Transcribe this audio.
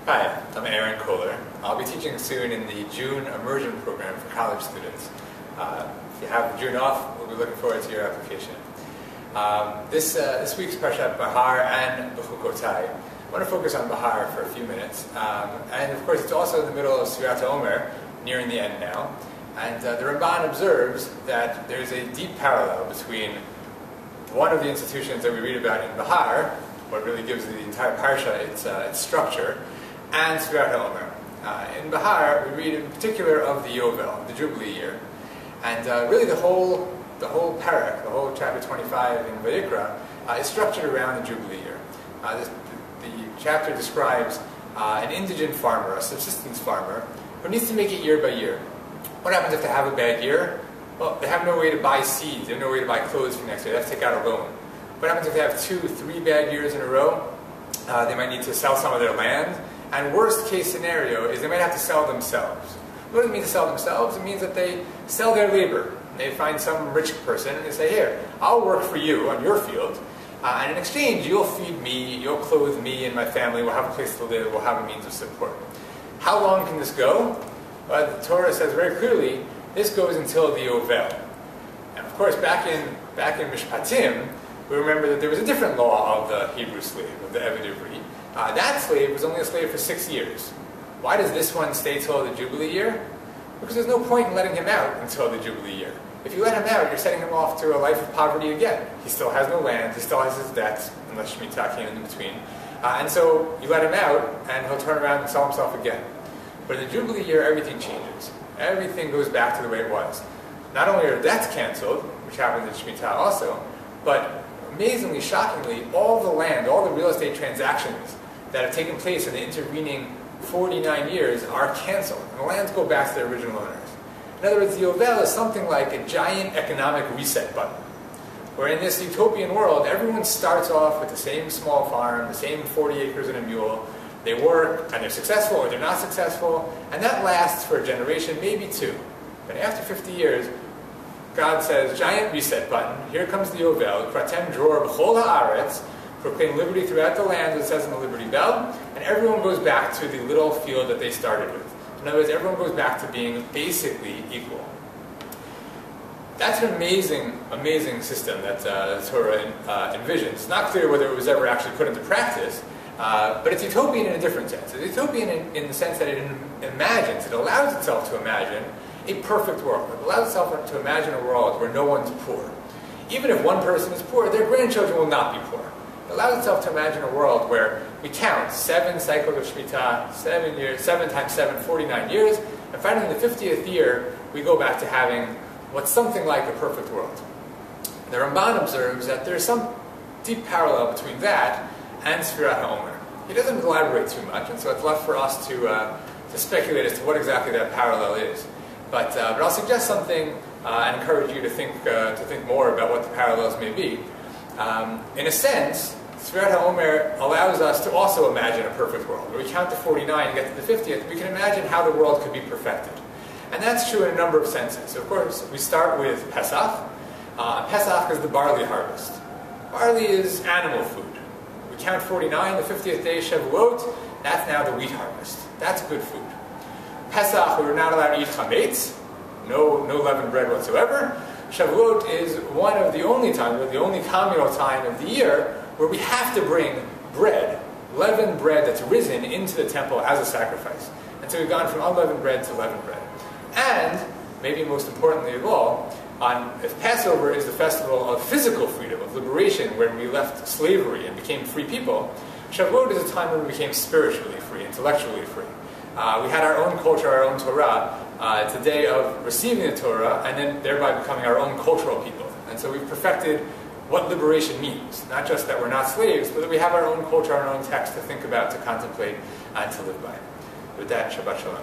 Hi, I'm Koller. I'll be teaching soon in the June immersion program for college students. If you have June off, we'll be looking forward to your application. This week's Parashat Behar-Bechukotai. I want to focus on Behar for a few minutes. And of course, it's also in the middle of Sfirat HaOmer, nearing the end now. And the Ramban observes that there's a deep parallel between one of the institutions that we read about in Behar, what really gives the entire parsha its structure, and Sfirat HaOmer. In Behar, we read in particular of the Yovel, the Jubilee year. And really the whole parak, the whole chapter 25 in Vayikra, is structured around the Jubilee year. The chapter describes an indigent farmer, a subsistence farmer, who needs to make it year by year. What happens if they have a bad year? Well, they have no way to buy seeds, they have no way to buy clothes for next year, they have to take out a loan. What happens if they have 2, 3 bad years in a row? They might need to sell some of their land. And worst case scenario is they might have to sell themselves. What does it mean to sell themselves? It means that they sell their labor. They find some rich person and they say, here, I'll work for you on your field, and in exchange you'll feed me, you'll clothe me and my family, we'll have a place to live, we'll have a means of support. How long can this go? Well, the Torah says very clearly, this goes until the Yovel. And of course, back in Mishpatim, we remember that there was a different law of the Hebrew slave, of the Eved Ivri. That slave was only a slave for 6 years. Why does this one stay till the Jubilee year? Because there's no point in letting him out until the Jubilee year. If you let him out, you're setting him off to a life of poverty again. He still has no land, he still has his debts, unless Shemitah came in between. And so you let him out, and he'll turn around and sell himself again. But in the Jubilee year, everything changes. Everything goes back to the way it was. Not only are debts canceled, which happened in Shemitah also, but amazingly, shockingly, all the land, all the real estate transactions that have taken place in the intervening 49 years are canceled, and the lands go back to their original owners. In other words, the Yovel is something like a giant economic reset button, where in this utopian world, everyone starts off with the same small farm, the same 40 acres and a mule. They work, and they're successful or they're not successful, and that lasts for a generation, maybe 2. But after 50 years, God says, giant reset button, here comes the Yovel, Kratem Dror B'chol Haaretz, proclaim liberty throughout the land, as it says in the Liberty Bell, and everyone goes back to the little field that they started with. In other words, everyone goes back to being basically equal. That's an amazing, amazing system that the Torah envisions. It's not clear whether it was ever actually put into practice, but it's utopian in a different sense. It's utopian in the sense that it imagines, it allows itself to imagine a perfect world. It allows itself to imagine a world where no one's poor. Even if one person is poor, their grandchildren will not be poor. It allows itself to imagine a world where we count 7 cycles of Shemitah, 7 years, 7 times 7, 49 years, and finally in the 50th year, we go back to having what's something like a perfect world. The Ramban observes that there's some deep parallel between that and Sfirat HaOmer. He doesn't elaborate too much, and so it's left for us to speculate as to what exactly that parallel is. But I'll suggest something and encourage you to think more about what the parallels may be. In a sense, Sfirat HaOmer allows us to also imagine a perfect world. When we count to 49 and get to the 50th, we can imagine how the world could be perfected. And that's true in a number of senses. Of course, we start with Pesach. Pesach is the barley harvest. Barley is animal food. We count 49, the 50th day, Shavuot, that's now the wheat harvest. That's good food. Pesach, we were not allowed to eat chametz, no leavened bread whatsoever. Shavuot is one of the only times, or the only communal time of the year, where we have to bring bread, leavened bread that's risen, into the temple as a sacrifice. And so we've gone from unleavened bread to leavened bread. And, maybe most importantly of all, if Passover is the festival of physical freedom, of liberation, when we left slavery and became free people, Shavuot is a time when we became spiritually free, intellectually free. We had our own culture, our own Torah. It's a day of receiving the Torah and then thereby becoming our own cultural people. And so we've perfected what liberation means. Not just that we're not slaves, but that we have our own culture, our own text to think about, to contemplate, and to live by. With that, Shabbat Shalom.